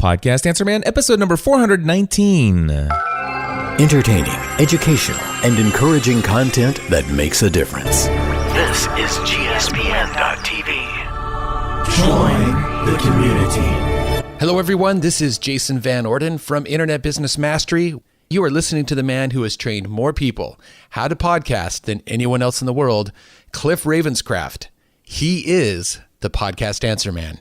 Podcast Answer Man, episode number 419. Entertaining, educational, and encouraging content that makes a difference. This is GSPN.TV. Join the community. Hello, everyone. This is Jason Van Orden from Internet Business Mastery. You are listening to the man who has trained more people how to podcast than anyone else in the world, Cliff Ravenscraft. He is the Podcast Answer Man.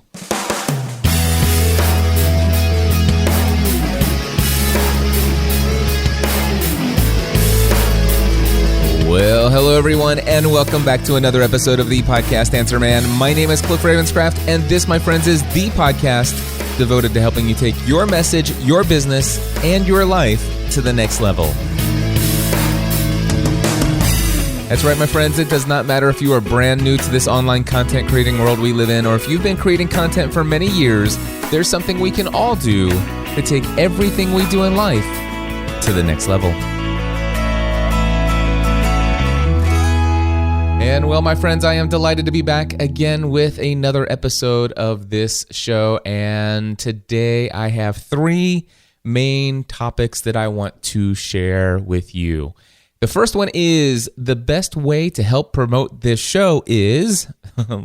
Well, hello everyone, and welcome back to another episode of the Podcast Answer Man. My name is Cliff Ravenscraft, and this, my friends, is the podcast devoted to helping you take your message, your business, and your life to the next level. That's right, my friends. It does not matter if you are brand new to this online content creating world we live in, or if you've been creating content for many years. There's something we can all do to take everything we do in life to the next level. And well, my friends, I am delighted to be back again with another episode of this show. And today I have three main topics that I want to share with you. The first one is the best way to help promote this show is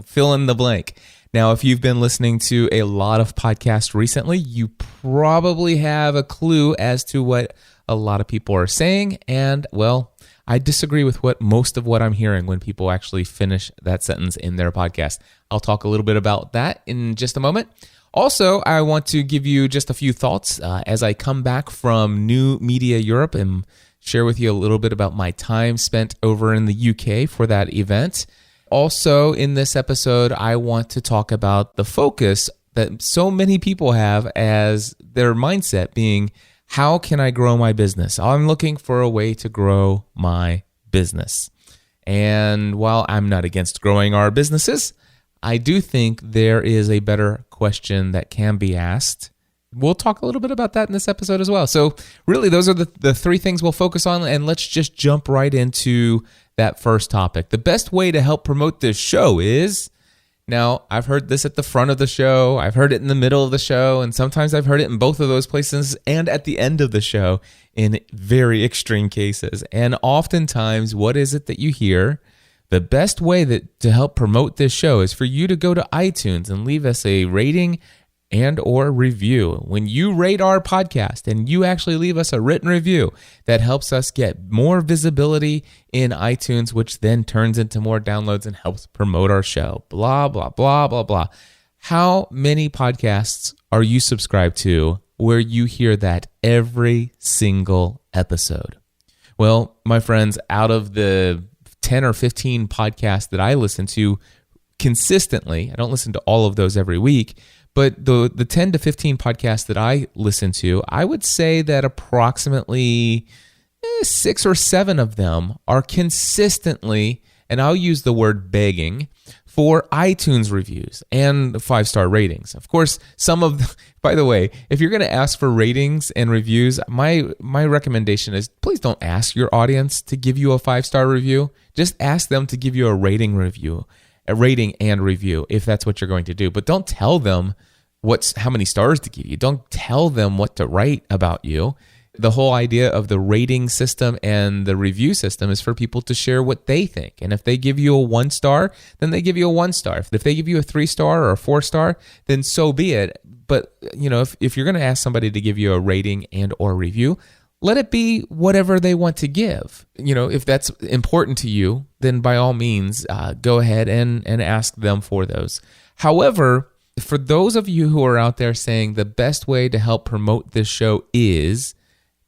fill in the blank. Now, if you've been listening to a lot of podcasts recently, you probably have a clue as to what a lot of people are saying. And well, I disagree with most of what I'm hearing when people actually finish that sentence in their podcast. I'll talk a little bit about that in just a moment. Also, I want to give you just a few thoughts as I come back from New Media Europe and share with you a little bit about my time spent over in the UK for that event. Also, in this episode, I want to talk about the focus that so many people have as their mindset being, how can I grow my business? I'm looking for a way to grow my business. And while I'm not against growing our businesses, I do think there is a better question that can be asked. We'll talk a little bit about that in this episode as well. So really, those are the three things we'll focus on, and let's just jump right into that first topic. The best way to help promote this show is... Now, I've heard this at the front of the show, I've heard it in the middle of the show, and sometimes I've heard it in both of those places and at the end of the show in very extreme cases. And oftentimes, what is it that you hear? The best way to help promote this show is for you to go to iTunes and leave us a rating and or review. When you rate our podcast and you actually leave us a written review, that helps us get more visibility in iTunes, which then turns into more downloads and helps promote our show. Blah, blah, blah, blah, blah. How many podcasts are you subscribed to where you hear that every single episode? Well, my friends, out of the 10 or 15 podcasts that I listen to consistently, I don't listen to all of those every week, but the 10 to 15 podcasts that I listen to, I would say that approximately 6 or 7 of them are consistently, and I'll use the word begging, for iTunes reviews and 5-star ratings. Of course, by the way, if you're going to ask for ratings and reviews, my recommendation is please don't ask your audience to give you a 5-star review. Just ask them to give you a rating and review, if that's what you're going to do. But don't tell them how many stars to give you. Don't tell them what to write about you. The whole idea of the rating system and the review system is for people to share what they think. And if they give you a 1-star, then they give you a 1-star. If they give you a 3-star or a 4-star, then so be it. But if you're going to ask somebody to give you a rating and or review, let it be whatever they want to give. If that's important to you, then by all means, go ahead and ask them for those. However, for those of you who are out there saying the best way to help promote this show is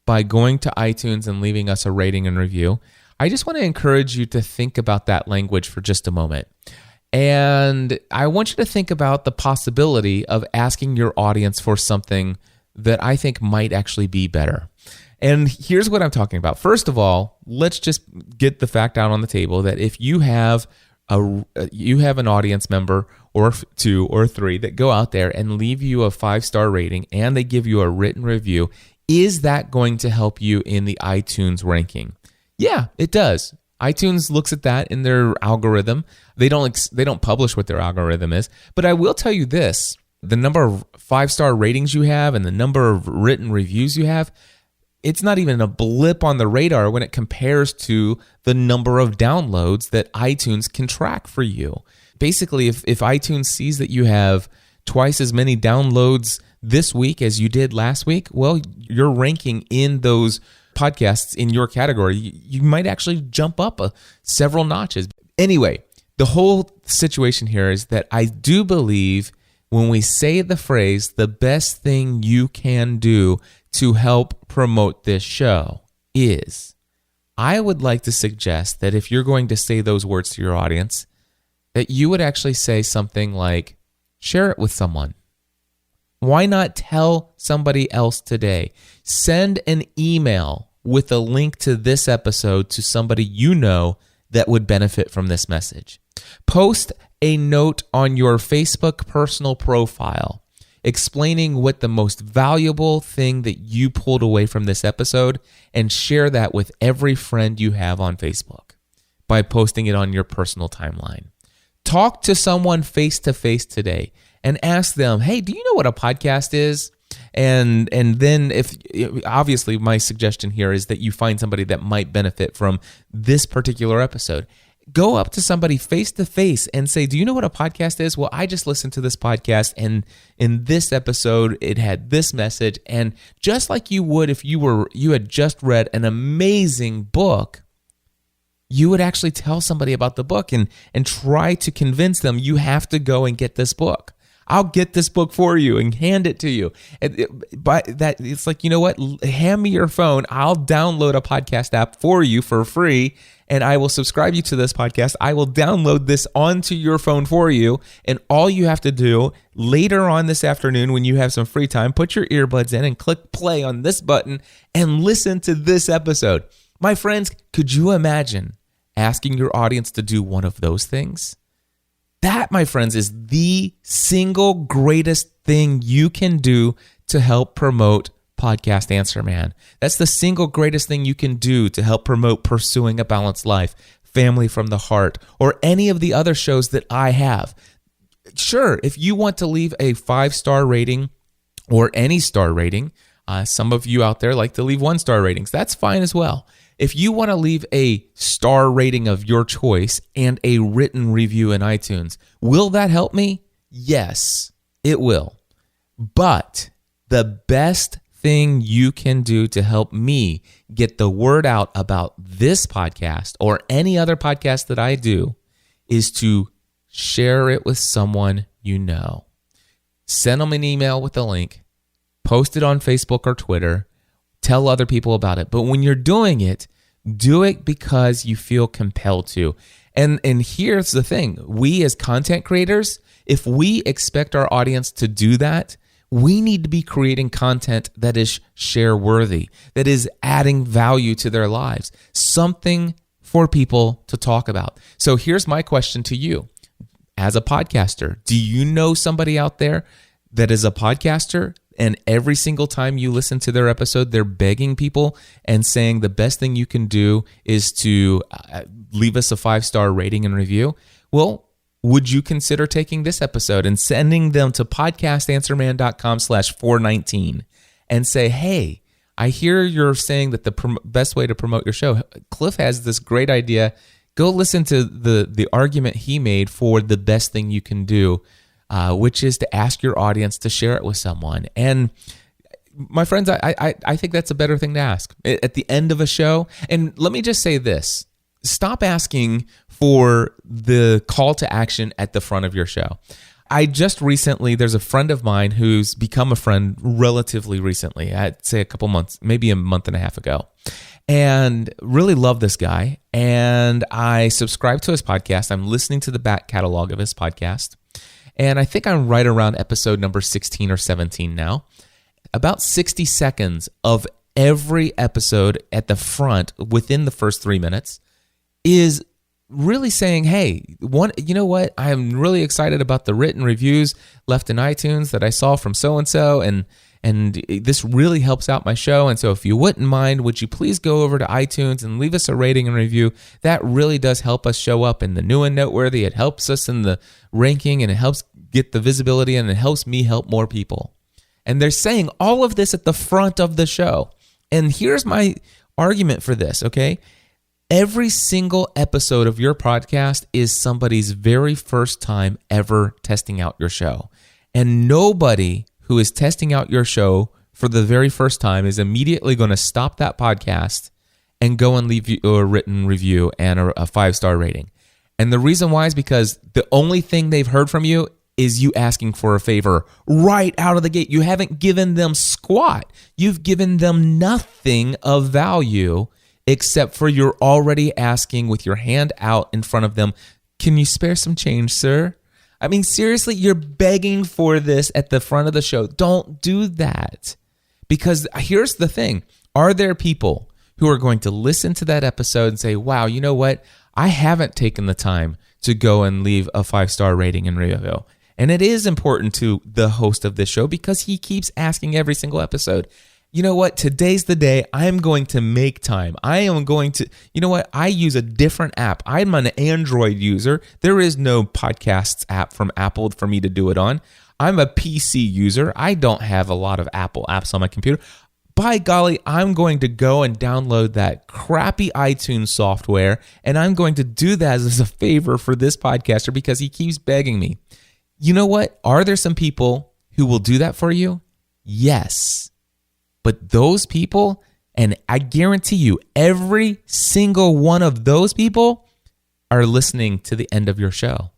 by going to iTunes and leaving us a rating and review, I just want to encourage you to think about that language for just a moment. And I want you to think about the possibility of asking your audience for something that I think might actually be better. And here's what I'm talking about. First of all, let's just get the fact out on the table that if you have an audience member or 2 or 3 that go out there and leave you a 5-star rating and they give you a written review, is that going to help you in the iTunes ranking? Yeah, it does. iTunes looks at that in their algorithm. They don't publish what their algorithm is. But I will tell you this. the number of 5-star ratings you have and the number of written reviews you have, it's not even a blip on the radar when it compares to the number of downloads that iTunes can track for you. Basically, if iTunes sees that you have twice as many downloads this week as you did last week, well, you're ranking in those podcasts in your category. You might actually jump up several notches. Anyway, the whole situation here is that I do believe when we say the phrase, the best thing you can do to help promote this show is, I would like to suggest that if you're going to say those words to your audience, that you would actually say something like, share it with someone. Why not tell somebody else today? Send an email with a link to this episode to somebody you know that would benefit from this message. Post a note on your Facebook personal profile explaining what the most valuable thing that you pulled away from this episode, and share that with every friend you have on Facebook by posting it on your personal timeline. Talk to someone face-to-face today and ask them, hey, do you know what a podcast is? And then if obviously my suggestion here is that you find somebody that might benefit from this particular episode. Go up to somebody face-to-face and say, do you know what a podcast is? Well, I just listened to this podcast, and in this episode, it had this message. And just like you would if you had just read an amazing book, you would actually tell somebody about the book and try to convince them you have to go and get this book. I'll get this book for you and hand it to you. But that it's like, you know what? Hand me your phone. I'll download a podcast app for you for free, and I will subscribe you to this podcast. I will download this onto your phone for you, and all you have to do later on this afternoon when you have some free time, put your earbuds in and click play on this button and listen to this episode. My friends, could you imagine asking your audience to do one of those things? That, my friends, is the single greatest thing you can do to help promote Podcast Answer Man. That's the single greatest thing you can do to help promote Pursuing a Balanced Life, Family from the Heart, or any of the other shows that I have. Sure, if you want to leave a 5-star rating or any star rating, some of you out there like to leave 1-star ratings. That's fine as well. If you want to leave a star rating of your choice and a written review in iTunes, will that help me? Yes, it will. But the best thing you can do to help me get the word out about this podcast or any other podcast that I do is to share it with someone you know. Send them an email with a link, post it on Facebook or Twitter, tell other people about it. But when you're doing it, do it because you feel compelled to. And here's the thing. We as content creators, if we expect our audience to do that, we need to be creating content that is share-worthy, that is adding value to their lives, something for people to talk about. So here's my question to you. As a podcaster, do you know somebody out there that is a podcaster, and every single time you listen to their episode, they're begging people and saying the best thing you can do is to leave us a 5-star rating and review? Well, would you consider taking this episode and sending them to podcastanswerman.com/419 and say, hey, I hear you're saying that the best way to promote your show, Cliff has this great idea. Go listen to the argument he made for the best thing you can do, which is to ask your audience to share it with someone. And my friends, I think that's a better thing to ask at the end of a show. And let me just say this. Stop asking for the call to action at the front of your show. I just recently, there's a friend of mine who's become a friend relatively recently, I'd say a couple months, maybe a month and a half ago, and really love this guy. And I subscribe to his podcast. I'm listening to the back catalog of his podcast. And I think I'm right around episode number 16 or 17 now. About 60 seconds of every episode at the front within the first 3 minutes is really saying, hey, you know what? I'm really excited about the written reviews left in iTunes that I saw from so-and-so, and this really helps out my show. And so if you wouldn't mind, would you please go over to iTunes and leave us a rating and review? That really does help us show up in the new and noteworthy. It helps us in the ranking, and it helps get the visibility and it helps me help more people. And they're saying all of this at the front of the show. And here's my argument for this, okay? Every single episode of your podcast is somebody's very first time ever testing out your show. And nobody who is testing out your show for the very first time is immediately going to stop that podcast and go and leave you a written review and a 5-star rating. And the reason why is because the only thing they've heard from you is you asking for a favor right out of the gate. You haven't given them squat. You've given them nothing of value except for you're already asking with your hand out in front of them, can you spare some change, sir? I mean, seriously, you're begging for this at the front of the show. Don't do that. Because here's the thing. Are there people who are going to listen to that episode and say, wow, you know what? I haven't taken the time to go and leave a 5-star rating and review. And it is important to the host of this show because he keeps asking every single episode, you know what? Today's the day. I'm going to make time. I am going to, you know what? I use a different app. I'm an Android user. There is no podcasts app from Apple for me to do it on. I'm a PC user. I don't have a lot of Apple apps on my computer. By golly, I'm going to go and download that crappy iTunes software, and I'm going to do that as a favor for this podcaster because he keeps begging me. You know what? Are there some people who will do that for you? Yes. But those people, and I guarantee you, every single one of those people are listening to the end of your show.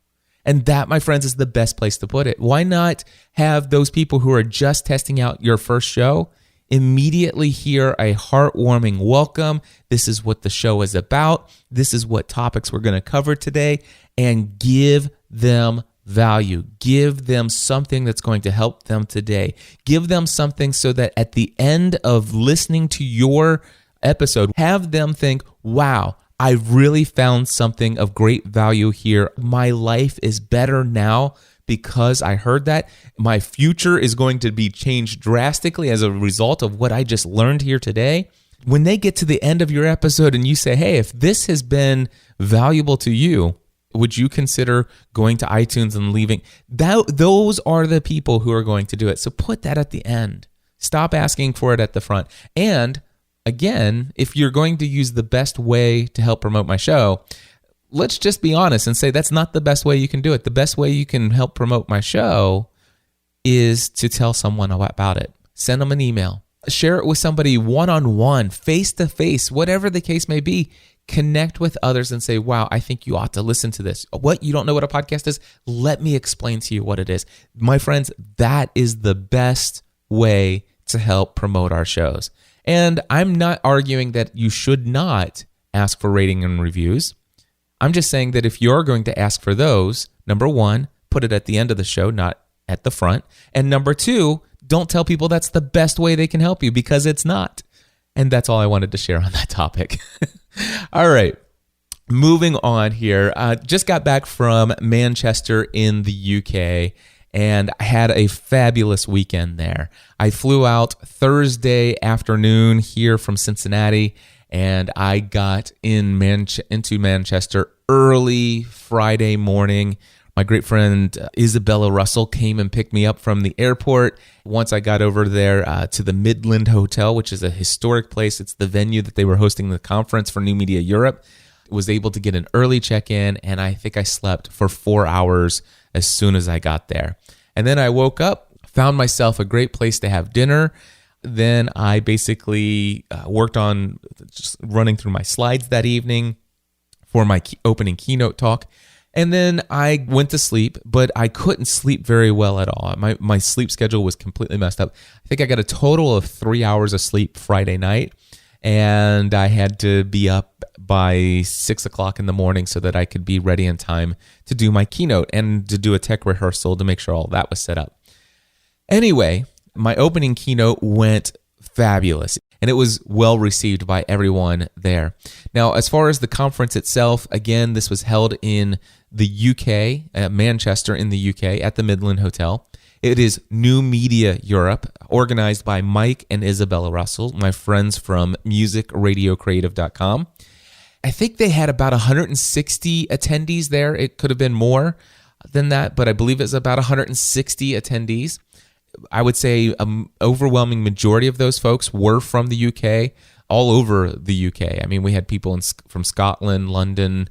And that, my friends, is the best place to put it. Why not have those people who are just testing out your first show immediately hear a heartwarming welcome? This is what the show is about. This is what topics we're going to cover today, and give them value. Give them something that's going to help them today. Give them something so that at the end of listening to your episode, have them think, wow, I really found something of great value here. My life is better now because I heard that. My future is going to be changed drastically as a result of what I just learned here today. When they get to the end of your episode and you say, hey, if this has been valuable to you, would you consider going to iTunes and leaving? Those are the people who are going to do it. So put that at the end. Stop asking for it at the front. And again, if you're going to use the best way to help promote my show, let's just be honest and say that's not the best way you can do it. The best way you can help promote my show is to tell someone about it. Send them an email. Share it with somebody one-on-one, face-to-face, whatever the case may be. Connect with others and say, wow, I think you ought to listen to this. What? You don't know what a podcast is? Let me explain to you what it is. My friends, that is the best way to help promote our shows. And I'm not arguing that you should not ask for rating and reviews. I'm just saying that if you're going to ask for those, number one, put it at the end of the show, not at the front. And number two, don't tell people that's the best way they can help you, because it's not. And that's all I wanted to share on that topic. All right, moving on here. Just got back from Manchester in the UK, and I had a fabulous weekend there. I flew out Thursday afternoon here from Cincinnati, and I got into Manchester early Friday morning. My great friend Isabella Russell came and picked me up from the airport. Once I got over there to the Midland Hotel, which is a historic place. It's the venue that they were hosting the conference for New Media Europe. Was able to get an early check-in, and I think I slept for 4 hours as soon as I got there. And then I woke up, found myself a great place to have dinner. Then I basically worked on just running through my slides that evening for my opening keynote talk. And then I went to sleep, but I couldn't sleep very well at all. My sleep schedule was completely messed up. I think I got a total of 3 hours of sleep Friday night, and I had to be up by 6 o'clock in the morning so that I could be ready in time to do my keynote and to do a tech rehearsal to make sure all that was set up. Anyway, my opening keynote went fabulous, and it was well received by everyone there. Now, as far as the conference itself, again, this was held in the UK, Manchester in the UK, at the Midland Hotel. It is New Media Europe, organized by Mike and Isabella Russell, my friends from musicradiocreative.com. I think they had about 160 attendees there. It could have been more. than that, but I believe it's about 160 attendees. I would say an overwhelming majority of those folks were from the UK, all over the UK. I mean, we had people from Scotland, London,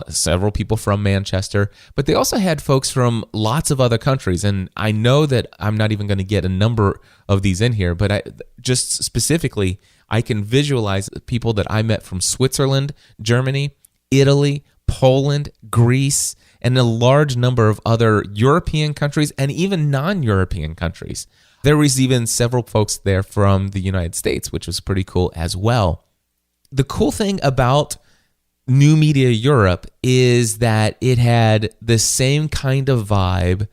several people from Manchester, but they also had folks from lots of other countries. And I know that I'm not even going to get a number of these in here, but just specifically, I can visualize people that I met from Switzerland, Germany, Italy, Poland, Greece, and a large number of other European countries and even non-European countries. There was even several folks there from the United States, which was pretty cool as well. The cool thing about New Media Europe is that it had the same kind of vibe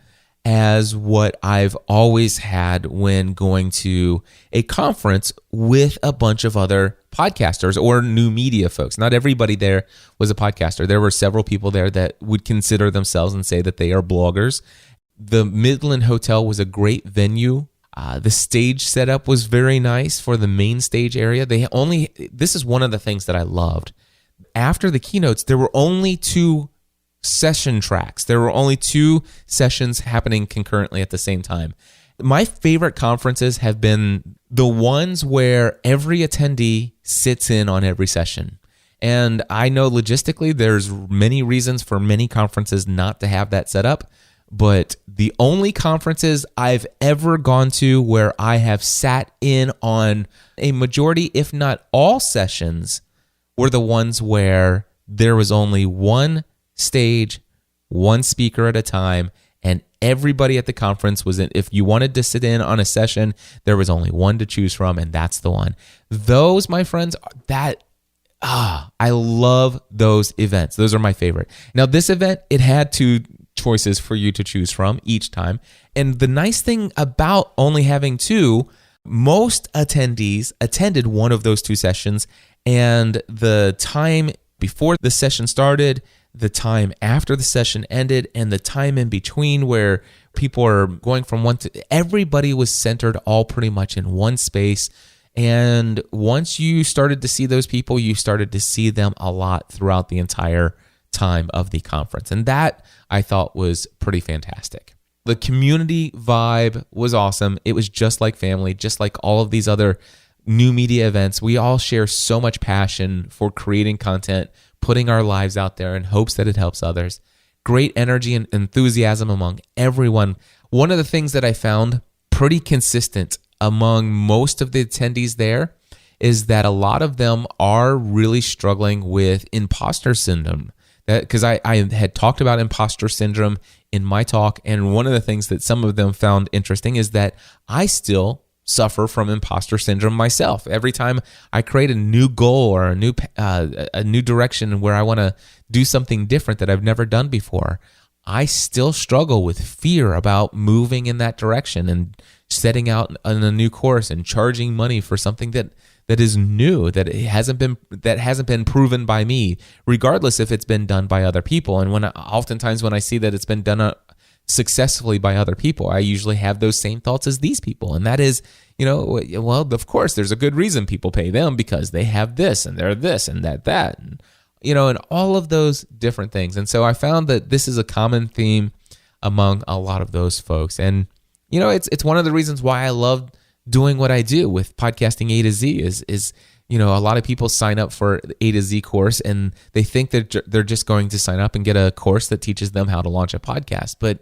as what I've always had when going to a conference with a bunch of other podcasters or new media folks. Not everybody there was a podcaster. There were several people there that would consider themselves and say that they are bloggers. The Midland Hotel was a great venue. The stage setup was very nice for the main stage area. This is one of the things that I loved. After the keynotes, there were only 2 session tracks. There were only 2 sessions happening concurrently at the same time. My favorite conferences have been the ones where every attendee sits in on every session. And I know logistically there's many reasons for many conferences not to have that set up, but the only conferences I've ever gone to where I have sat in on a majority, if not all sessions, were the ones where there was only one stage, one speaker at a time, and everybody at the conference was in. If you wanted to sit in on a session, there was only one to choose from, and that's the one. Those, my friends, I love those events. Those are my favorite. Now, this event, it had 2 choices for you to choose from each time, and the nice thing about only having 2, most attendees attended one of those 2 sessions, and the time before the session started, the time after the session ended, and the time in between where people are going from one to, everybody was centered all pretty much in one space. And once you started to see those people, you started to see them a lot throughout the entire time of the conference. And that I thought was pretty fantastic. The community vibe was awesome. It was just like family, just like all of these other new media events. We all share so much passion for creating content, putting our lives out there in hopes that it helps others. Great energy and enthusiasm among everyone. One of the things that I found pretty consistent among most of the attendees there is that a lot of them are really struggling with imposter syndrome. Because I had talked about imposter syndrome in my talk, and one of the things that some of them found interesting is that I still suffer from imposter syndrome myself. Every time I create a new goal or a new direction where I want to do something different that I've never done before, I still struggle with fear about moving in that direction and setting out on a new course and charging money for something that is new, that hasn't been proven by me, regardless if it's been done by other people. And oftentimes when I see that it's been done successfully by other people, I usually have those same thoughts as these people. And that is, well, of course, there's a good reason people pay them, because they have this and they're this and that, and, and all of those different things. And so I found that this is a common theme among a lot of those folks. And, it's one of the reasons why I love doing what I do with Podcasting A to Z is a lot of people sign up for the A to Z course and they think that they're just going to sign up and get a course that teaches them how to launch a podcast. But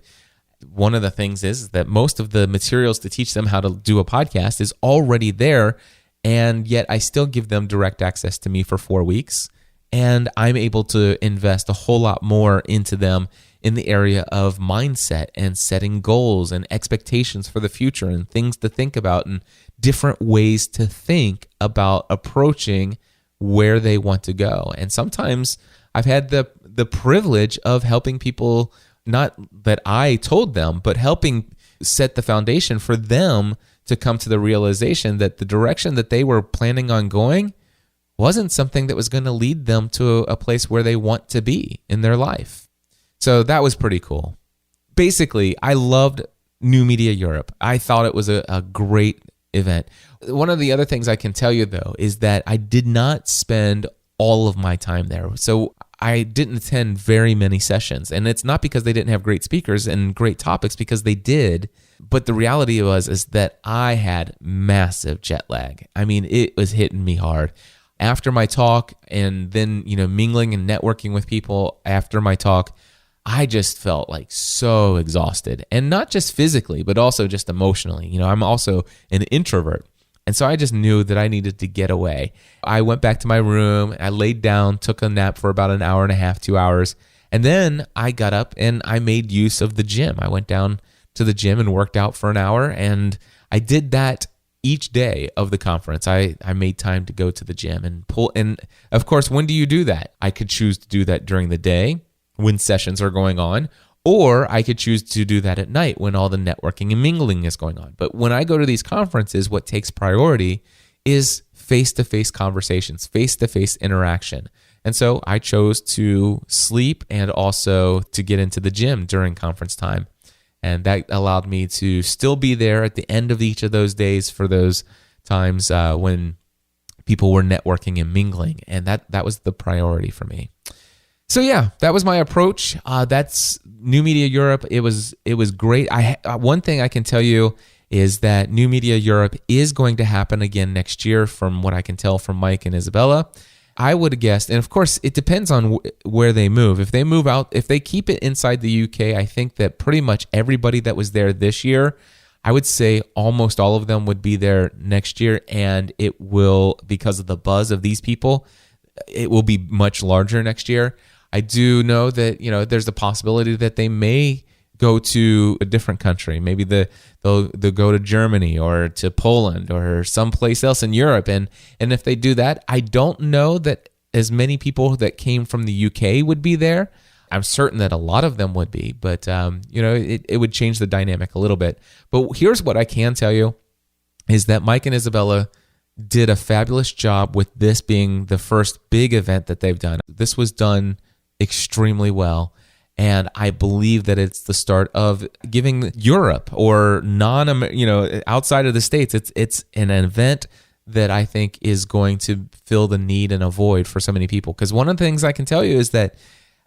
one of the things is that most of the materials to teach them how to do a podcast is already there, and yet I still give them direct access to me for 4 weeks, and I'm able to invest a whole lot more into them in the area of mindset and setting goals and expectations for the future and things to think about and different ways to think about approaching where they want to go. And sometimes I've had the privilege of helping people, not that I told them, but helping set the foundation for them to come to the realization that the direction that they were planning on going wasn't something that was going to lead them to a place where they want to be in their life. So that was pretty cool. Basically, I loved New Media Europe. I thought it was a great event. One of the other things I can tell you, though, is that I did not spend all of my time there. So I didn't attend very many sessions. And it's not because they didn't have great speakers and great topics, because they did. But the reality is that I had massive jet lag. I mean, it was hitting me hard. After my talk, and then, mingling and networking with people after my talk, I just felt like so exhausted, and not just physically, but also just emotionally. I'm also an introvert. And so I just knew that I needed to get away. I went back to my room, I laid down, took a nap for about an hour and a half, 2 hours. And then I got up and I made use of the gym. I went down to the gym and worked out for an hour. And I did that each day of the conference. I made time to go to the gym and pull. And of course, when do you do that? I could choose to do that during the day when sessions are going on, or I could choose to do that at night when all the networking and mingling is going on. But when I go to these conferences, what takes priority is face-to-face conversations, face-to-face interaction. And so I chose to sleep and also to get into the gym during conference time. And that allowed me to still be there at the end of each of those days for those times when people were networking and mingling. And that was the priority for me. So yeah, that was my approach. That's New Media Europe. It was great. One thing I can tell you is that New Media Europe is going to happen again next year, from what I can tell from Mike and Isabella. I would have guessed, and of course it depends on where they move. If they move out, if they keep it inside the UK, I think that pretty much everybody that was there this year, I would say almost all of them would be there next year, and it will, because of the buzz of these people, it will be much larger next year. I do know that, there's a possibility that they may go to a different country. Maybe they'll go to Germany or to Poland or someplace else in Europe. And if they do that, I don't know that as many people that came from the UK would be there. I'm certain that a lot of them would be, but it would change the dynamic a little bit. But here's what I can tell you is that Mike and Isabella did a fabulous job with this being the first big event that they've done. This was done extremely well. And I believe that it's the start of giving Europe or outside of the States, it's an event that I think is going to fill the need and a void for so many people. Because one of the things I can tell you is that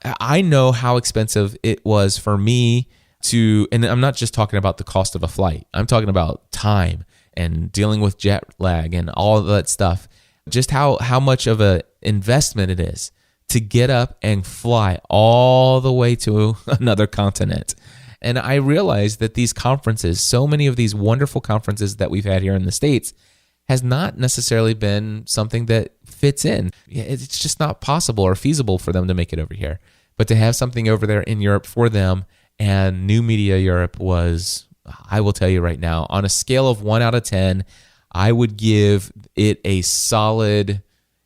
I know how expensive it was for me and I'm not just talking about the cost of a flight. I'm talking about time and dealing with jet lag and all of that stuff. Just how much of an investment it is to get up and fly all the way to another continent. And I realized that these conferences, so many of these wonderful conferences that we've had here in the States, has not necessarily been something that fits in. It's just not possible or feasible for them to make it over here. But to have something over there in Europe for them, and New Media Europe was, I will tell you right now, on a scale of 1 out of 10, I would give it a solid,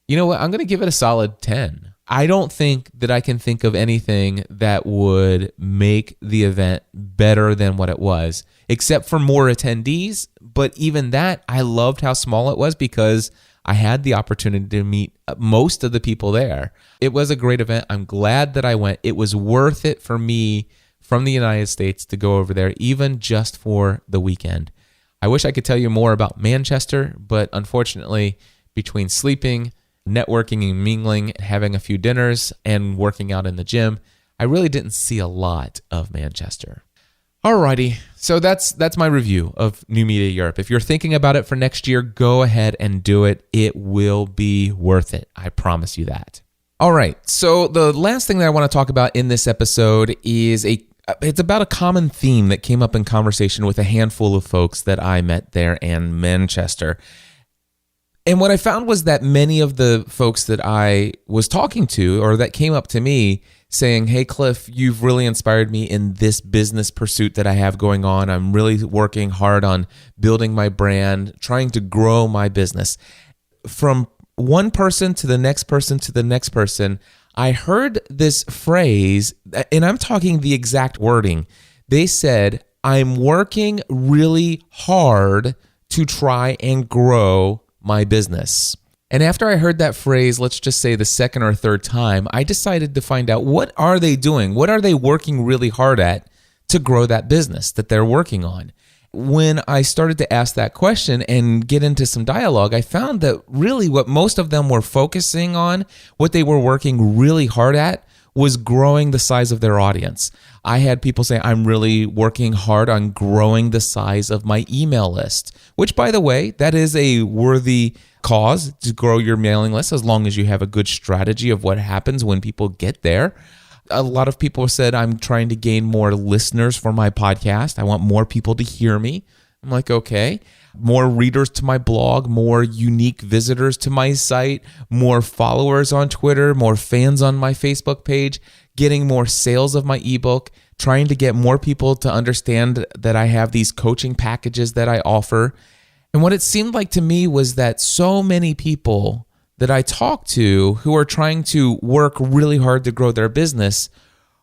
I'm going to give it a solid 10. I don't think that I can think of anything that would make the event better than what it was, except for more attendees. But even that, I loved how small it was because I had the opportunity to meet most of the people there. It was a great event. I'm glad that I went. It was worth it for me from the United States to go over there, even just for the weekend. I wish I could tell you more about Manchester, but unfortunately, between sleeping, networking and mingling, having a few dinners, and working out in the gym, I really didn't see a lot of Manchester. Alrighty, so that's my review of New Media Europe. If you're thinking about it for next year, go ahead and do it. It will be worth it. I promise you that. All right, so the last thing that I want to talk about in this episode is it's about a common theme that came up in conversation with a handful of folks that I met there in Manchester. And what I found was that many of the folks that I was talking to, or that came up to me saying, "Hey, Cliff, you've really inspired me in this business pursuit that I have going on. I'm really working hard on building my brand, trying to grow my business." From one person to the next person to the next person, I heard this phrase, and I'm talking the exact wording. They said, "I'm working really hard to try and grow my business." And after I heard that phrase, let's just say the second or third time, I decided to find out, what are they doing? What are they working really hard at to grow that business that they're working on? when I started to ask that question and get into some dialogue, I found that really what most of them were focusing on, what they were working really hard at, was growing the size of their audience. I had people say, I'm really working hard on growing the size of my email list, which, by the way, that is a worthy cause to grow your mailing list as long as you have a good strategy of what happens when people get there. A lot of people said, I'm trying to gain more listeners for my podcast. I want more people to hear me. I'm like, okay. More readers to my blog, more unique visitors to my site, more followers on Twitter, more fans on my Facebook page, getting more sales of my ebook, trying to get more people to understand that I have these coaching packages that I offer. And what it seemed like to me was that so many people that I talk to who are trying to work really hard to grow their business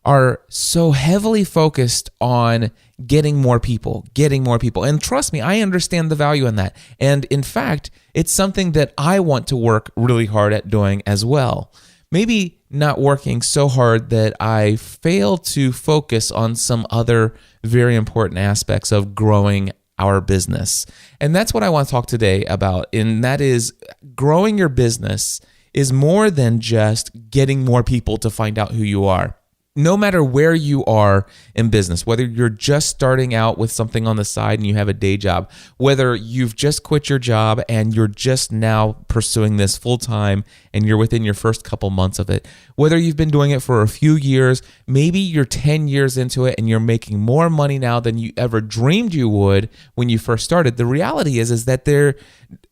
are so heavily focused on getting more people. And trust me, I understand the value in that. And in fact, it's something that I want to work really hard at doing as well. Maybe not working so hard that I fail to focus on some other very important aspects of growing our business. And that's what I want to talk today about. And that is, growing your business is more than just getting more people to find out who you are. No matter where you are in business, whether you're just starting out with something on the side and you have a day job, whether you've just quit your job and you're just now pursuing this full time and you're within your first couple months of it, whether you've been doing it for a few years, maybe you're 10 years into it and you're making more money now than you ever dreamed you would when you first started. The reality is that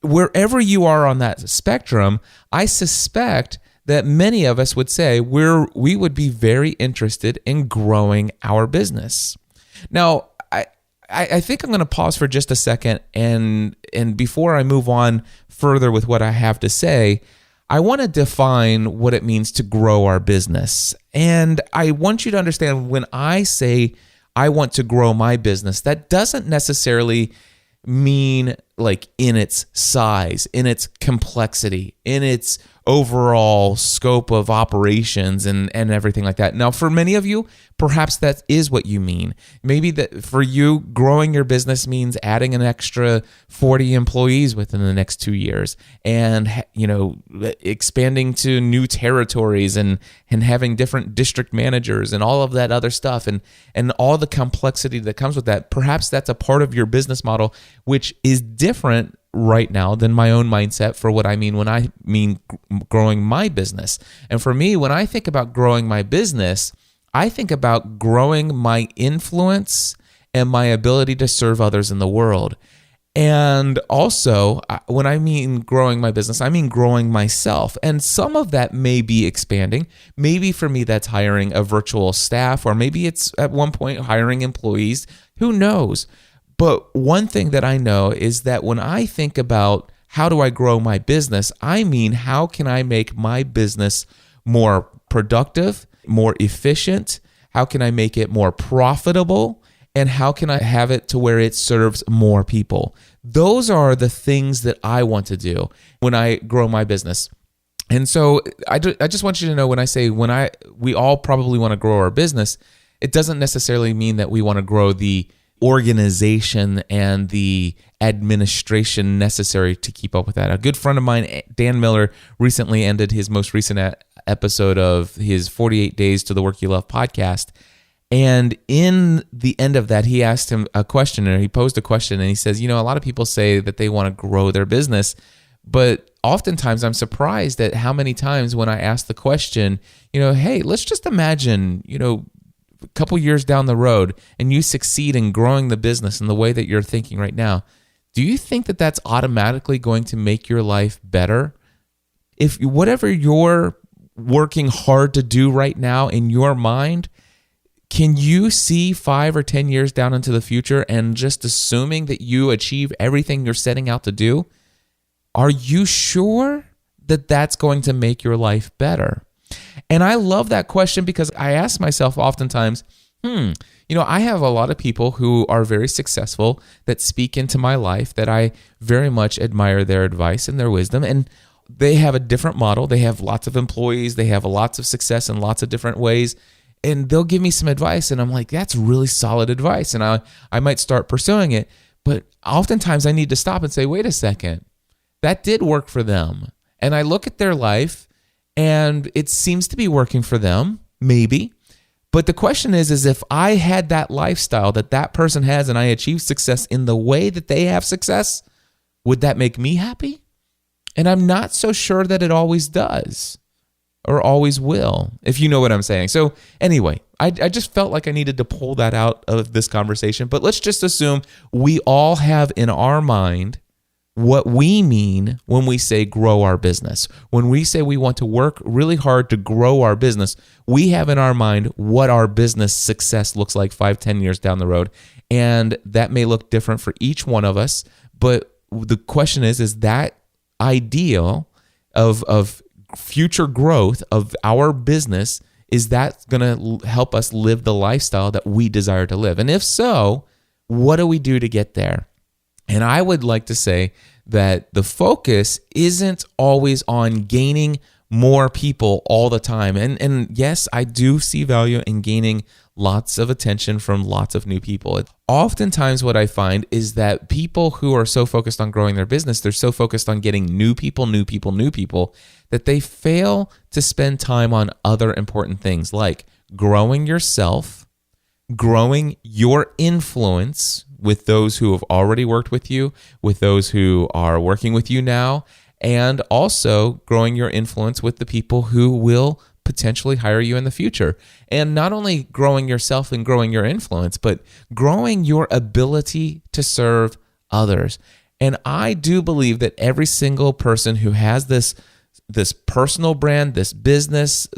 wherever you are on that spectrum, I suspect that many of us would say we would be very interested in growing our business. Now, I think I'm going to pause for just a second, and before I move on further with what I have to say, I want to define what it means to grow our business. And I want you to understand, when I say I want to grow my business, that doesn't necessarily mean like in its size, in its complexity, in its overall scope of operations and everything like that. Now, for many of you, perhaps that is what you mean. Maybe that for you, growing your business means adding an extra 40 employees within the next 2 years, and expanding to new territories and having different district managers and all of that other stuff and all the complexity that comes with that. Perhaps that's a part of your business model, which is different right now than my own mindset for what I mean when I mean growing my business. And for me, when I think about growing my business, I think about growing my influence and my ability to serve others in the world. And also, when I mean growing my business, I mean growing myself. And some of that may be expanding. Maybe for me, that's hiring a virtual staff, or maybe it's at one point hiring employees. Who knows? But one thing that I know is that when I think about how do I grow my business, I mean, how can I make my business more productive, more efficient? How can I make it more profitable? And how can I have it to where it serves more people? Those are the things that I want to do when I grow my business. And so I just want you to know, when I say we all probably want to grow our business, it doesn't necessarily mean that we want to grow the organization and the administration necessary to keep up with that. A good friend of mine, Dan Miller, recently ended his most recent episode of his 48 Days to the Work You Love podcast. And in the end of that, he asked him a question, or he posed a question, and he says, a lot of people say that they want to grow their business, but oftentimes I'm surprised at how many times when I ask the question, hey, let's just imagine, a couple years down the road and you succeed in growing the business in the way that you're thinking right now. Do you think that that's automatically going to make your life better? If whatever you're working hard to do right now in your mind, can you see 5 or 10 years down into the future, and just assuming that you achieve everything you're setting out to do, are you sure that that's going to make your life better? And I love that question, because I ask myself oftentimes, I have a lot of people who are very successful that speak into my life that I very much admire their advice and their wisdom. And they have a different model. They have lots of employees. They have lots of success in lots of different ways. And they'll give me some advice, and I'm like, that's really solid advice. And I might start pursuing it. But oftentimes I need to stop and say, wait a second, that did work for them. And I look at their life and it seems to be working for them, maybe. But the question is if I had that lifestyle that person has and I achieved success in the way that they have success, would that make me happy? And I'm not so sure that it always does or always will, if you know what I'm saying. So anyway, I just felt like I needed to pull that out of this conversation. But let's just assume we all have in our mind what we mean when we say grow our business. When we say we want to work really hard to grow our business, we have in our mind what our business success looks like 5-10 years down the road. And that may look different for each one of us. But the question is that ideal of future growth of our business, is that going to help us live the lifestyle that we desire to live? And if so, what do we do to get there? And I would like to say that the focus isn't always on gaining more people all the time. And yes, I do see value in gaining lots of attention from lots of new people. Oftentimes what I find is that people who are so focused on growing their business, they're so focused on getting new people, that they fail to spend time on other important things like growing yourself, growing your influence with those who have already worked with you, with those who are working with you now, and also growing your influence with the people who will potentially hire you in the future. And not only growing yourself and growing your influence, but growing your ability to serve others. And I do believe that every single person who has this personal brand, this business,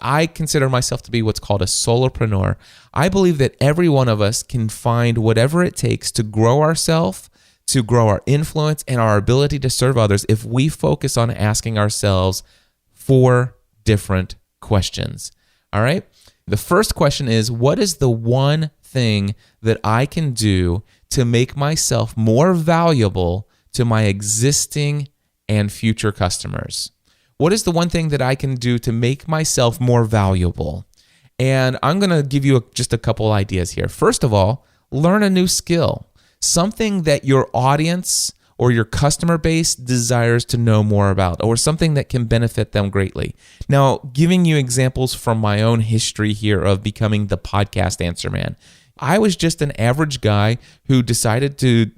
I consider myself to be what's called a solopreneur. I believe that every one of us can find whatever it takes to grow ourselves, to grow our influence and our ability to serve others if we focus on asking ourselves 4 different questions. All right? The first question is, what is the one thing that I can do to make myself more valuable to my existing and future customers? What is the one thing that I can do to make myself more valuable? And I'm going to give you just a couple ideas here. First of all, learn a new skill, something that your audience or your customer base desires to know more about, or something that can benefit them greatly. Now, giving you examples from my own history here of becoming the podcast answer man. I was just an average guy who decided to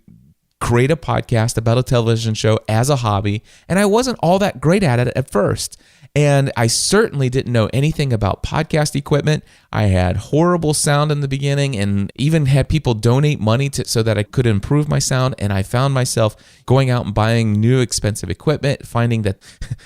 create a podcast about a television show as a hobby, and I wasn't all that great at it at first. And I certainly didn't know anything about podcast equipment. I had horrible sound in the beginning and even had people donate money so that I could improve my sound. And I found myself going out and buying new expensive equipment, finding that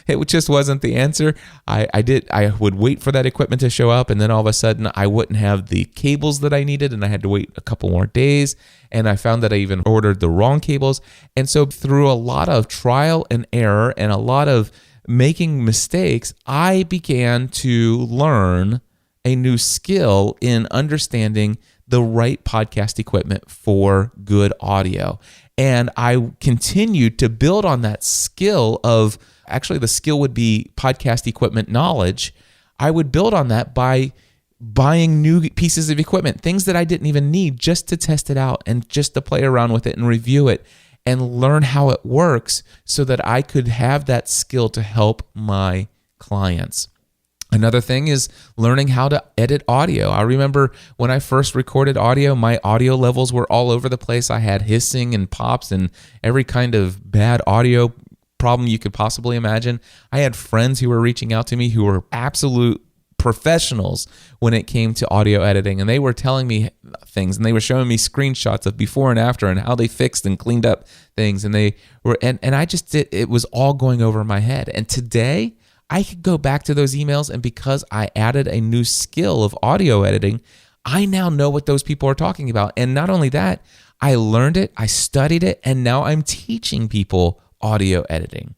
it just wasn't the answer. I would wait for that equipment to show up, and then all of a sudden I wouldn't have the cables that I needed, and I had to wait a couple more days. And I found that I even ordered the wrong cables. And so through a lot of trial and error and a lot of making mistakes, I began to learn a new skill in understanding the right podcast equipment for good audio. And I continued to build on that skill of, actually the skill would be podcast equipment knowledge. I would build on that by buying new pieces of equipment, things that I didn't even need, just to test it out and just to play around with it and review it and learn how it works so that I could have that skill to help my clients. Another thing is learning how to edit audio. I remember when I first recorded audio, my audio levels were all over the place. I had hissing and pops and every kind of bad audio problem you could possibly imagine. I had friends who were reaching out to me who were absolute professionals when it came to audio editing, and they were telling me things, and they were showing me screenshots of before and after and how they fixed and cleaned up things, and they were and I just did, it was all going over my head. And today I could go back to those emails, and because I added a new skill of audio editing, I now know what those people are talking about. And not only that, I learned it, I studied it, and now I'm teaching people audio editing.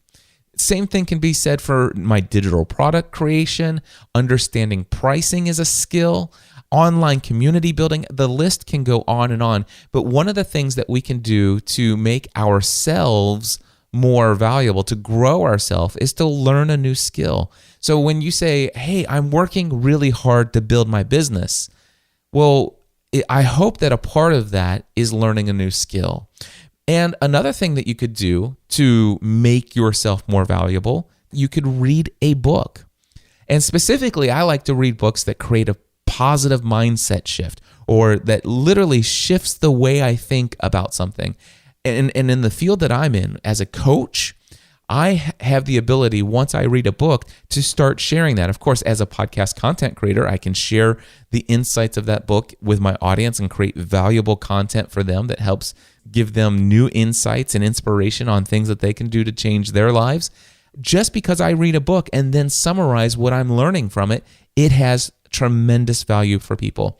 Same thing can be said for my digital product creation. Understanding pricing is a skill. Online community building. The list can go on and on. But one of the things that we can do to make ourselves more valuable, to grow ourselves, is to learn a new skill. So when you say, hey, I'm working really hard to build my business, well, I hope that a part of that is learning a new skill. And another thing that you could do to make yourself more valuable, you could read a book. And specifically, I like to read books that create a positive mindset shift, or that literally shifts the way I think about something. And in the field that I'm in, as a coach, I have the ability, once I read a book, to start sharing that. Of course, as a podcast content creator, I can share the insights of that book with my audience and create valuable content for them that helps give them new insights and inspiration on things that they can do to change their lives. Just because I read a book and then summarize what I'm learning from it, it has tremendous value for people.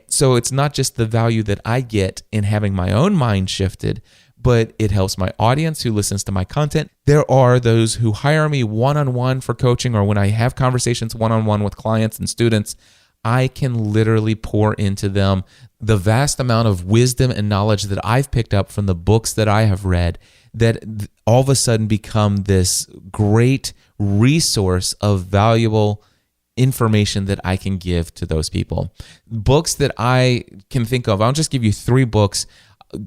So it's not just the value that I get in having my own mind shifted, but it helps my audience who listens to my content. There are those who hire me one-on-one for coaching, or when I have conversations one-on-one with clients and students, I can literally pour into them the vast amount of wisdom and knowledge that I've picked up from the books that I have read, that all of a sudden become this great resource of valuable information that I can give to those people. Books that I can think of, I'll just give you 3 books,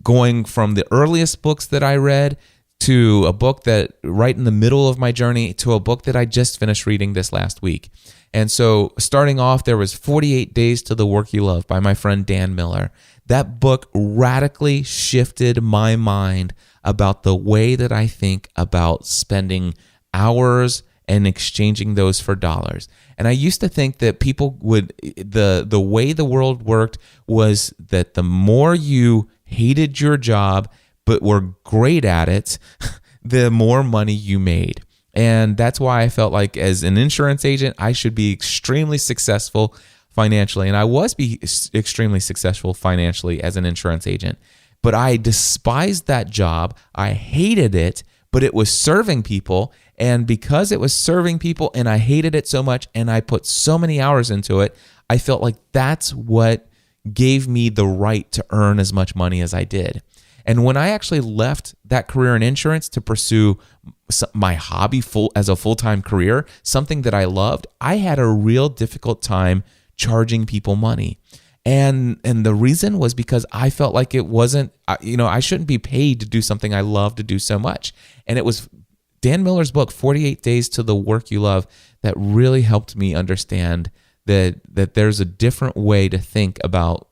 going from the earliest books that I read to a book that right in the middle of my journey to a book that I just finished reading this last week. And so starting off, there was 48 Days to the Work You Love by my friend Dan Miller. That book radically shifted my mind about the way that I think about spending hours and exchanging those for dollars. And I used to think that people would, the way the world worked was that the more you hated your job but were great at it, the more money you made. And that's why I felt like as an insurance agent, I should be extremely successful financially. And I was extremely successful financially as an insurance agent. But I despised that job. I hated it, but it was serving people. And because it was serving people and I hated it so much and I put so many hours into it, I felt like that's what gave me the right to earn as much money as I did. And when I actually left that career in insurance to pursue my hobby as a full-time career, something that I loved, I had a real difficult time charging people money. And the reason was because I felt like it wasn't, I shouldn't be paid to do something I love to do so much. And it was Dan Miller's book, 48 Days to the Work You Love, that really helped me understand that there's a different way to think about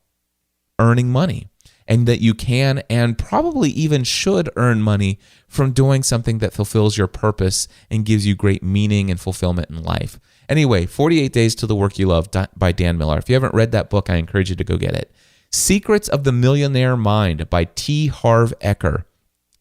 earning money, and that you can and probably even should earn money from doing something that fulfills your purpose and gives you great meaning and fulfillment in life. Anyway, 48 Days to the Work You Love by Dan Miller. If you haven't read that book, I encourage you to go get it. Secrets of the Millionaire Mind by T. Harv Eker.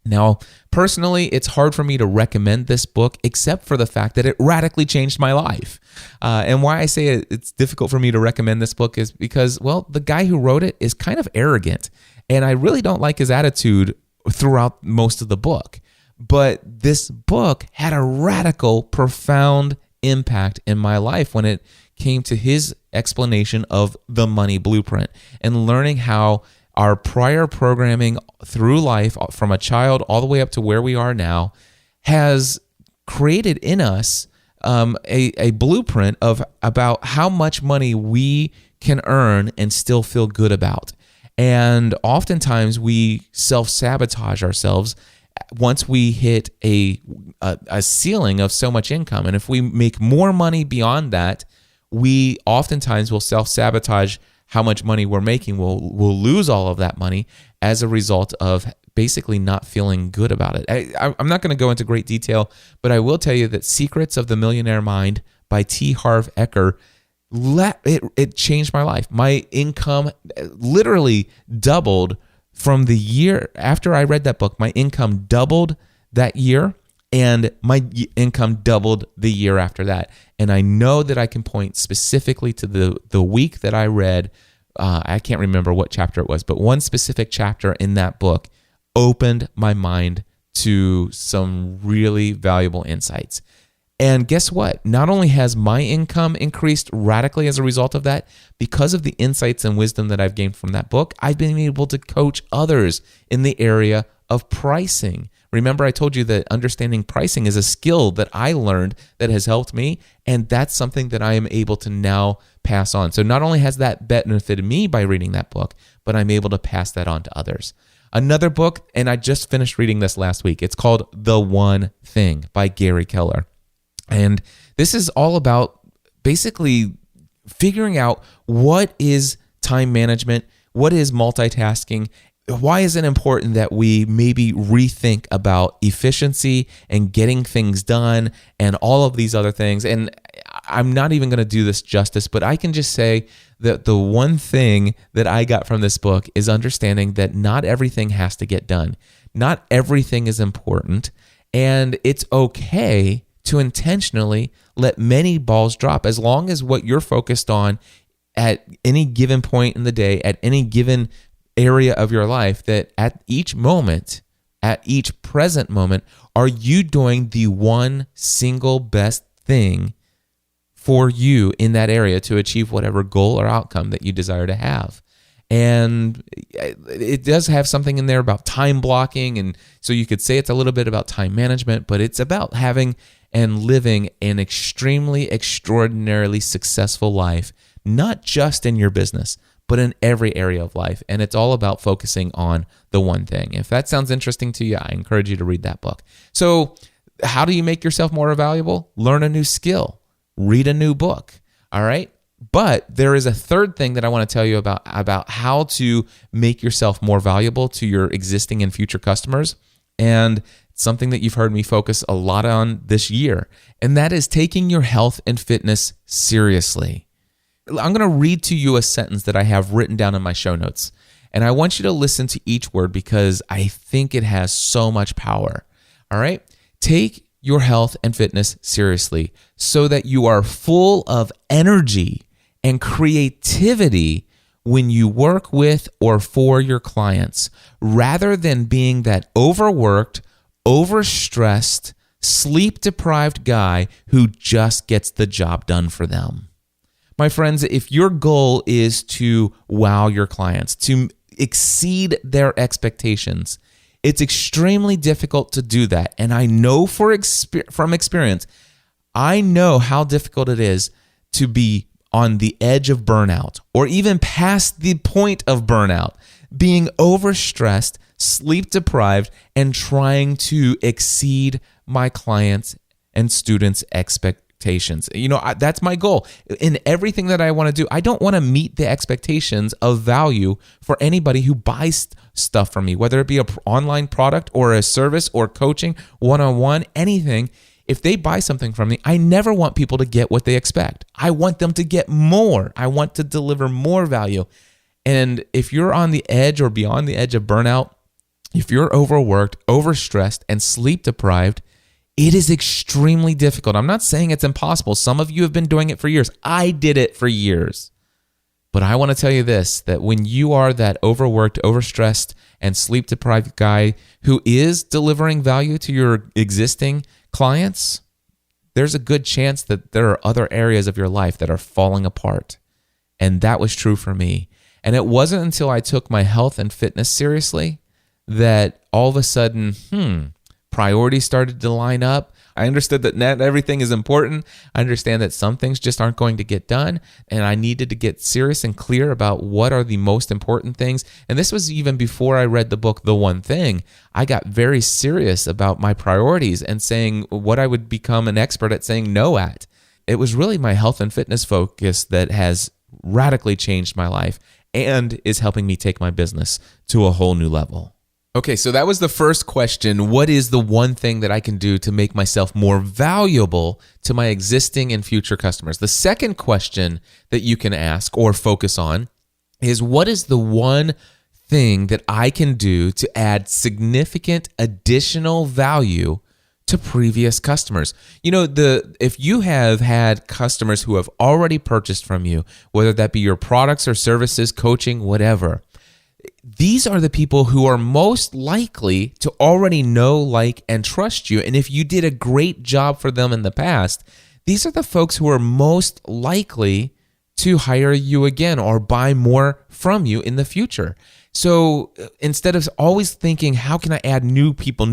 Now, personally, it's hard for me to recommend this book except for the fact that it radically changed my life. And why I say it's difficult for me to recommend this book is because, well, the guy who wrote it is kind of arrogant, and I really don't like his attitude throughout most of the book. But this book had a radical, profound impact in my life when it came to his explanation of the money blueprint and learning how our prior programming through life, from a child all the way up to where we are now, has created in us a blueprint about how much money we can earn and still feel good about. And oftentimes we self-sabotage ourselves once we hit a ceiling of so much income. And if we make more money beyond that, we oftentimes will self-sabotage how much money we're making. We'll lose all of that money as a result of basically not feeling good about it. I'm not going to go into great detail, but I will tell you that Secrets of the Millionaire Mind by T. Harv Eker, it changed my life. My income literally doubled from the year after I read that book. My income doubled that year, and my income doubled the year after that. And I know that I can point specifically to the week that I read, I can't remember what chapter it was, but one specific chapter in that book opened my mind to some really valuable insights. And guess what? Not only has my income increased radically as a result of that, because of the insights and wisdom that I've gained from that book, I've been able to coach others in the area of pricing, Remember, I told you that understanding pricing is a skill that I learned that has helped me, and that's something that I am able to now pass on. So not only has that benefited me by reading that book, but I'm able to pass that on to others. Another book, and I just finished reading this last week, it's called The One Thing by Gary Keller. And this is all about basically figuring out what is time management, what is multitasking, why is it important that we maybe rethink about efficiency and getting things done and all of these other things. And I'm not even going to do this justice, but I can just say that the one thing that I got from this book is understanding that not everything has to get done. Not everything is important, and it's okay to intentionally let many balls drop as long as what you're focused on at any given point in the day, at any given area of your life, that at each moment, at each present moment, are you doing the one single best thing for you in that area to achieve whatever goal or outcome that you desire to have. And it does have something in there about time blocking, and so you could say it's a little bit about time management, but it's about having and living an extremely, extraordinarily successful life, not just in your business, but in every area of life. And it's all about focusing on the one thing. If that sounds interesting to you, I encourage you to read that book. So how do you make yourself more valuable? Learn a new skill. Read a new book. All right. But there is a third thing that I want to tell you about how to make yourself more valuable to your existing and future customers. And it's something that you've heard me focus a lot on this year. And that is taking your health and fitness seriously. I'm going to read to you a sentence that I have written down in my show notes. And I want you to listen to each word because I think it has so much power. All right. Take your health and fitness seriously so that you are full of energy and creativity when you work with or for your clients, rather than being that overworked, overstressed, sleep-deprived guy who just gets the job done for them. My friends, if your goal is to wow your clients, to exceed their expectations, it's extremely difficult to do that. And I know from experience, I know how difficult it is to be on the edge of burnout or even past the point of burnout, being overstressed, sleep deprived, and trying to exceed my clients' and students' expectations. You know, that's my goal. In everything that I want to do, I don't want to meet the expectations of value for anybody who buys stuff from me, whether it be an online product or a service or coaching, one-on-one, anything. If they buy something from me, I never want people to get what they expect. I want them to get more. I want to deliver more value. And if you're on the edge or beyond the edge of burnout, if you're overworked, overstressed, and sleep deprived, it is extremely difficult. I'm not saying it's impossible. Some of you have been doing it for years. I did it for years. But I want to tell you this, that when you are that overworked, overstressed, and sleep deprived guy who is delivering value to your existing clients, there's a good chance that there are other areas of your life that are falling apart. And that was true for me. And it wasn't until I took my health and fitness seriously that all of a sudden, priorities started to line up. I understood that not everything is important. I understand that some things just aren't going to get done. And I needed to get serious and clear about what are the most important things. And this was even before I read the book, The One Thing. I got very serious about my priorities and saying what I would become an expert at saying no at. It was really my health and fitness focus that has radically changed my life and is helping me take my business to a whole new level. Okay, so that was the first question. What is the one thing that I can do to make myself more valuable to my existing and future customers? The second question that you can ask or focus on is, what is the one thing that I can do to add significant additional value to previous customers? You know, if you have had customers who have already purchased from you, whether that be your products or services, coaching, whatever, these are the people who are most likely to already know, like, and trust you. And if you did a great job for them in the past, these are the folks who are most likely to hire you again or buy more from you in the future. So instead of always thinking, how can I add new people,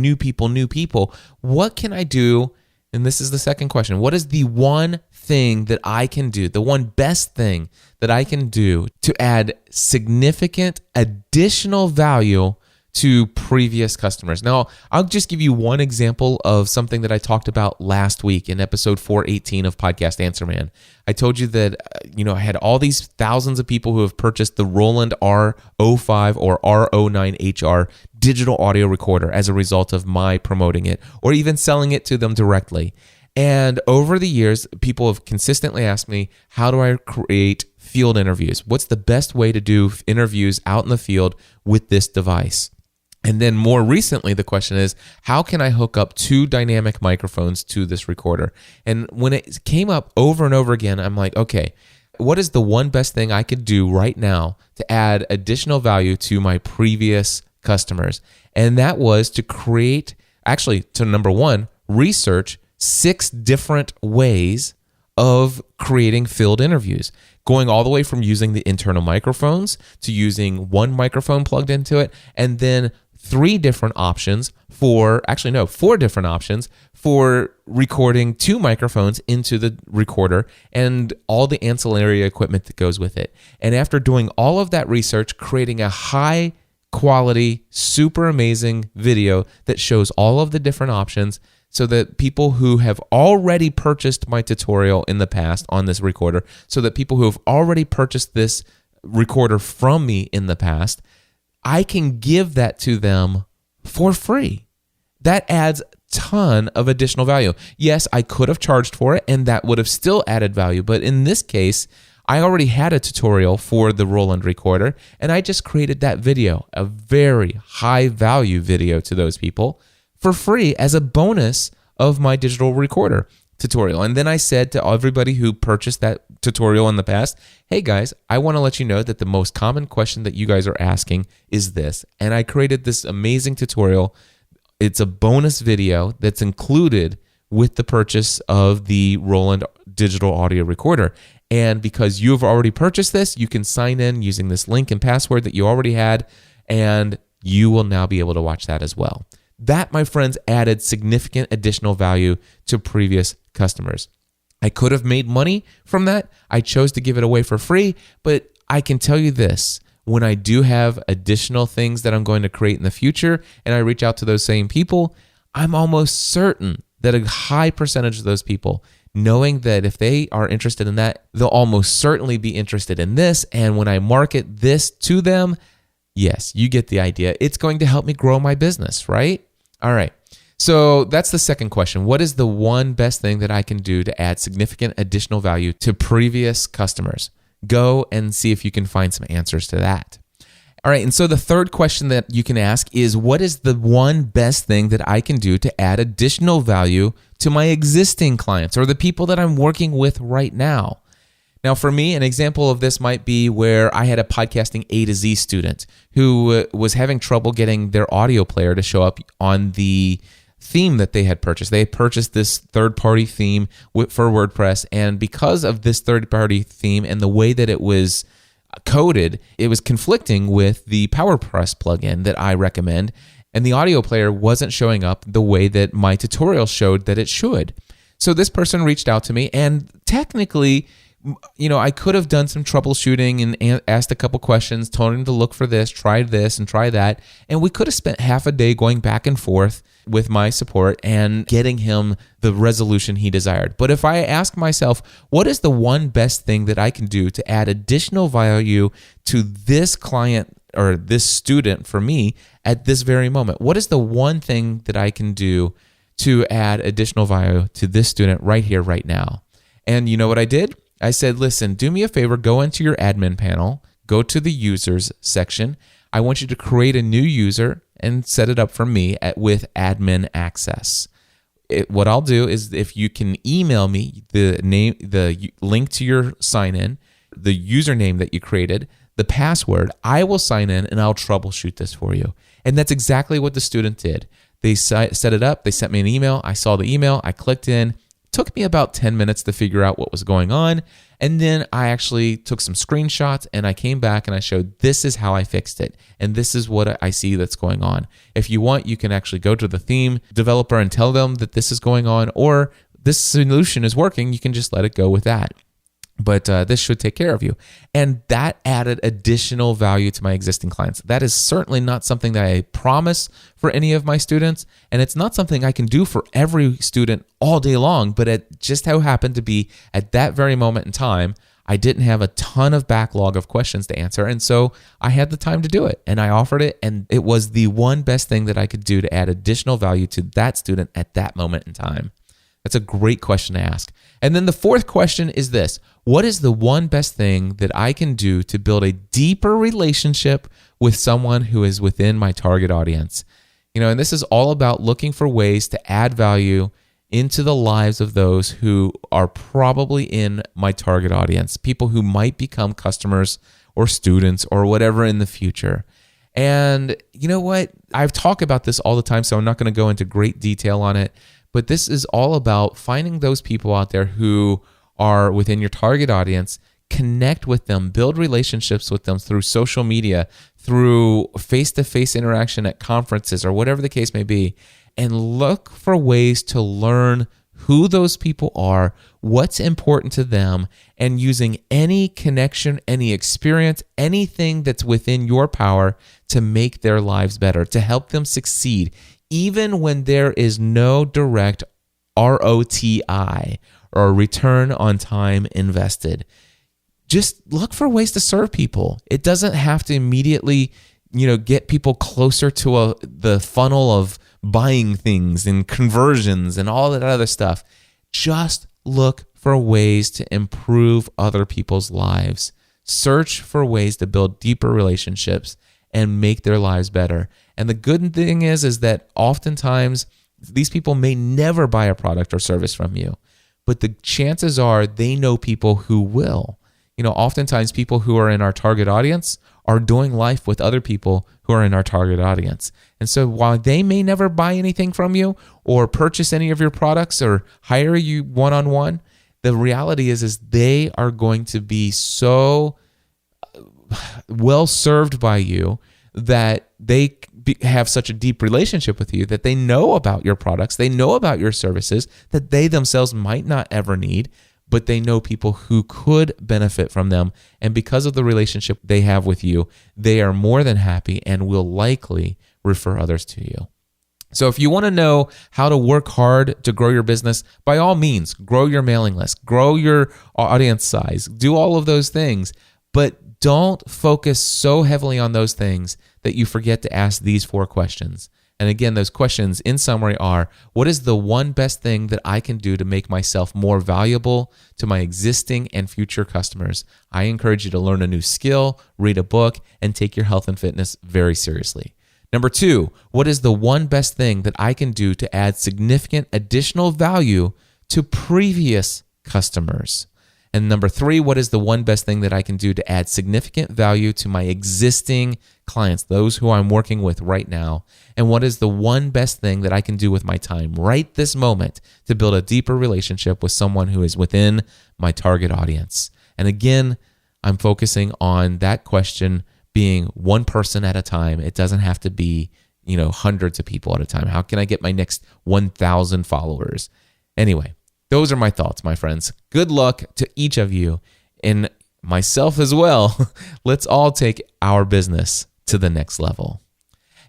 what can I do? And this is the second question. What is the one thing that I can do, the one best thing that I can do to add significant additional value to previous customers? Now, I'll just give you one example of something that I talked about last week in episode 418 of Podcast Answer Man. I told you that I had all these thousands of people who have purchased the Roland R05 or R09HR digital audio recorder as a result of my promoting it or even selling it to them directly. And over the years, people have consistently asked me, how do I create field interviews? What's the best way to do interviews out in the field with this device? And then more recently, the question is, how can I hook up 2 dynamic microphones to this recorder? And when it came up over and over again, I'm like, okay, what is the one best thing I could do right now to add additional value to my previous customers? And that was to number one, research 6 different ways of creating field interviews, going all the way from using the internal microphones to using one microphone plugged into it, and then 4 different options for recording 2 microphones into the recorder and all the ancillary equipment that goes with it. And after doing all of that research, creating a high quality, super amazing video that shows all of the different options so that people who have already purchased my tutorial in the past on this recorder, so that people who have already purchased this recorder from me in the past, I can give that to them for free. That adds a ton of additional value. Yes, I could have charged for it and that would have still added value, but in this case, I already had a tutorial for the Roland recorder and I just created that video, a very high value video to those people for free as a bonus of my digital recorder tutorial. And then I said to everybody who purchased that tutorial in the past, hey guys, I want to let you know that the most common question that you guys are asking is this. And I created this amazing tutorial. It's a bonus video that's included with the purchase of the Roland digital audio recorder. And because you've already purchased this, you can sign in using this link and password that you already had, and you will now be able to watch that as well. That, my friends, added significant additional value to previous customers. I could have made money from that. I chose to give it away for free, but I can tell you this. When I do have additional things that I'm going to create in the future and I reach out to those same people, I'm almost certain that a high percentage of those people, knowing that if they are interested in that, they'll almost certainly be interested in this. And when I market this to them, yes, you get the idea. It's going to help me grow my business, right? All right. So that's the second question. What is the one best thing that I can do to add significant additional value to previous customers? Go and see if you can find some answers to that. All right. And so the third question that you can ask is, what is the one best thing that I can do to add additional value to my existing clients or the people that I'm working with right now? Now, for me, an example of this might be where I had a podcasting A to Z student who was having trouble getting their audio player to show up on the theme that they had purchased. They had purchased this third-party theme for WordPress, and because of this third-party theme and the way that it was coded, it was conflicting with the PowerPress plugin that I recommend, and the audio player wasn't showing up the way that my tutorial showed that it should. So this person reached out to me, and technically, I could have done some troubleshooting and asked a couple questions, told him to look for this and try that. And we could have spent half a day going back and forth with my support and getting him the resolution he desired. But if I ask myself, what is the one best thing that I can do to add additional value to this client or this student for me at this very moment? What is the one thing that I can do to add additional value to this student right here, right now? And you know what I did? I said, listen, do me a favor, go into your admin panel, go to the users section. I want you to create a new user and set it up for me with admin access. What I'll do is, if you can email me the link to your sign-in, the username that you created, the password, I will sign in and I'll troubleshoot this for you. And that's exactly what the student did. They set it up, they sent me an email, I saw the email, I clicked in, took me about 10 minutes to figure out what was going on. And then I actually took some screenshots and I came back and I showed this is how I fixed it. And this is what I see that's going on. If you want, you can actually go to the theme developer and tell them that this is going on, or this solution is working. You can just let it go with that. But this should take care of you. And that added additional value to my existing clients. That is certainly not something that I promise for any of my students. And it's not something I can do for every student all day long. But it just how happened to be at that very moment in time, I didn't have a ton of backlog of questions to answer. And so I had the time to do it. And I offered it. And it was the one best thing that I could do to add additional value to that student at that moment in time. That's a great question to ask. And then the fourth question is this: what is the one best thing that I can do to build a deeper relationship with someone who is within my target audience? And this is all about looking for ways to add value into the lives of those who are probably in my target audience, people who might become customers or students or whatever in the future. And you know what? I've talked about this all the time, so I'm not going to go into great detail on it. But this is all about finding those people out there who are within your target audience, connect with them, build relationships with them through social media, through face-to-face interaction at conferences or whatever the case may be, and look for ways to learn who those people are, what's important to them, and using any connection, any experience, anything that's within your power to make their lives better, to help them succeed, even when there is no direct ROTI or return on time invested. Just look for ways to serve people. It doesn't have to immediately, get people closer to the funnel of buying things and conversions and all that other stuff. Just look for ways to improve other people's lives. Search for ways to build deeper relationships and make their lives better. And the good thing is that oftentimes these people may never buy a product or service from you, but the chances are they know people who will. Oftentimes people who are in our target audience are doing life with other people who are in our target audience. And so while they may never buy anything from you or purchase any of your products or hire you one-on-one, the reality is they are going to be so well served by you that they have such a deep relationship with you that they know about your products, they know about your services that they themselves might not ever need, but they know people who could benefit from them. And because of the relationship they have with you, they are more than happy and will likely refer others to you. So if you want to know how to work hard to grow your business, by all means, grow your mailing list, grow your audience size, do all of those things, but don't focus so heavily on those things that you forget to ask these 4 questions. And again, those questions in summary are: what is the one best thing that I can do to make myself more valuable to my existing and future customers? I encourage you to learn a new skill, read a book, and take your health and fitness very seriously. Number 2, what is the one best thing that I can do to add significant additional value to previous customers? And number 3, what is the one best thing that I can do to add significant value to my existing clients, those who I'm working with right now? And what is the one best thing that I can do with my time right this moment to build a deeper relationship with someone who is within my target audience? And again, I'm focusing on that question being one person at a time. It doesn't have to be, hundreds of people at a time. How can I get my next 1,000 followers? Anyway, those are my thoughts, my friends. Good luck to each of you and myself as well. Let's all take our business to the next level.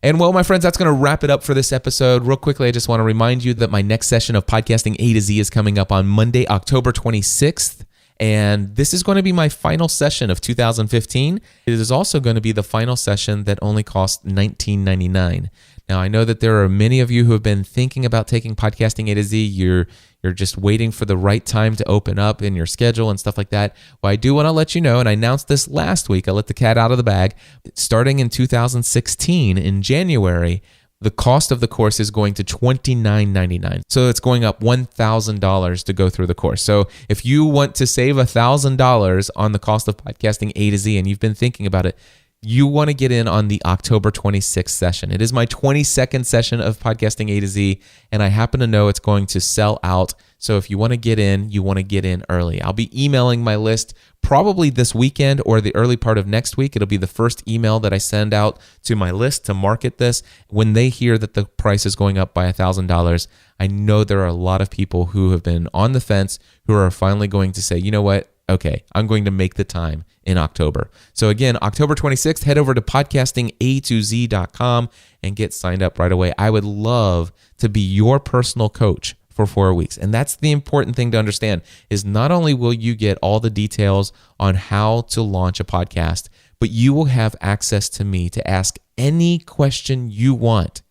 And well, my friends, that's going to wrap it up for this episode. Real quickly, I just want to remind you that my next session of Podcasting A to Z is coming up on Monday, October 26th. And this is going to be my final session of 2015. It is also going to be the final session that only costs $19.99. Now, I know that there are many of you who have been thinking about taking Podcasting A to Z. You're just waiting for the right time to open up in your schedule and stuff like that. Well, I do want to let you know, and I announced this last week, I let the cat out of the bag. Starting in 2016, in January, the cost of the course is going to $29.99. So it's going up $1,000 to go through the course. So if you want to save $1,000 on the cost of Podcasting A to Z and you've been thinking about it, you want to get in on the October 26th session. It is my 22nd session of Podcasting A to Z, and I happen to know it's going to sell out. So if you want to get in, you want to get in early. I'll be emailing my list probably this weekend or the early part of next week. It'll be the first email that I send out to my list to market this. When they hear that the price is going up by $1,000, I know there are a lot of people who have been on the fence who are finally going to say, you know what? Okay, I'm going to make the time in October. So again, October 26th, head over to podcastinga2z.com and get signed up right away. I would love to be your personal coach for 4 weeks. And that's the important thing to understand is not only will you get all the details on how to launch a podcast, but you will have access to me to ask any question you want,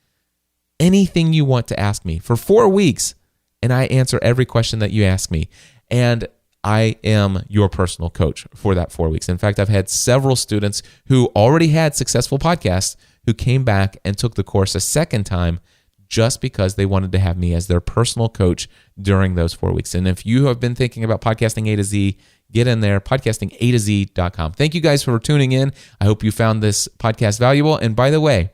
anything you want to ask me for 4 weeks. And I answer every question that you ask me. And I am your personal coach for that 4 weeks. In fact, I've had several students who already had successful podcasts who came back and took the course a second time just because they wanted to have me as their personal coach during those 4 weeks. And if you have been thinking about Podcasting A to Z, get in there, podcastinga2z.com. Thank you guys for tuning in. I hope you found this podcast valuable. And by the way,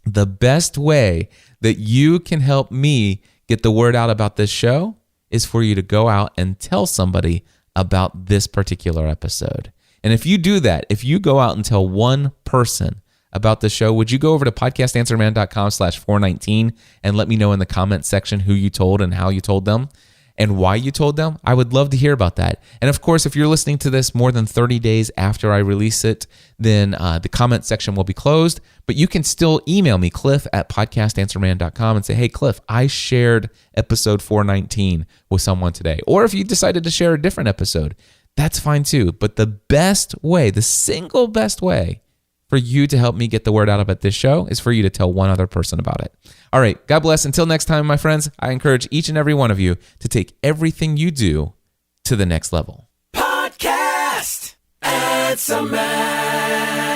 the best way that you can help me get the word out about this show is for you to go out and tell somebody about this particular episode. And if you do that, if you go out and tell one person about the show, would you go over to podcastanswerman.com/419 and let me know in the comment section who you told and how you told them and why you told them? I would love to hear about that. And of course, if you're listening to this more than 30 days after I release it, then the comment section will be closed. But you can still email me, cliff@podcastanswerman.com, and say, hey, Cliff, I shared episode 419 with someone today. Or if you decided to share a different episode, that's fine too. But the best way, the single best way for you to help me get the word out about this show is for you to tell one other person about it. All right, God bless. Until next time, my friends, I encourage each and every one of you to take everything you do to the next level. Podcast Answer Man.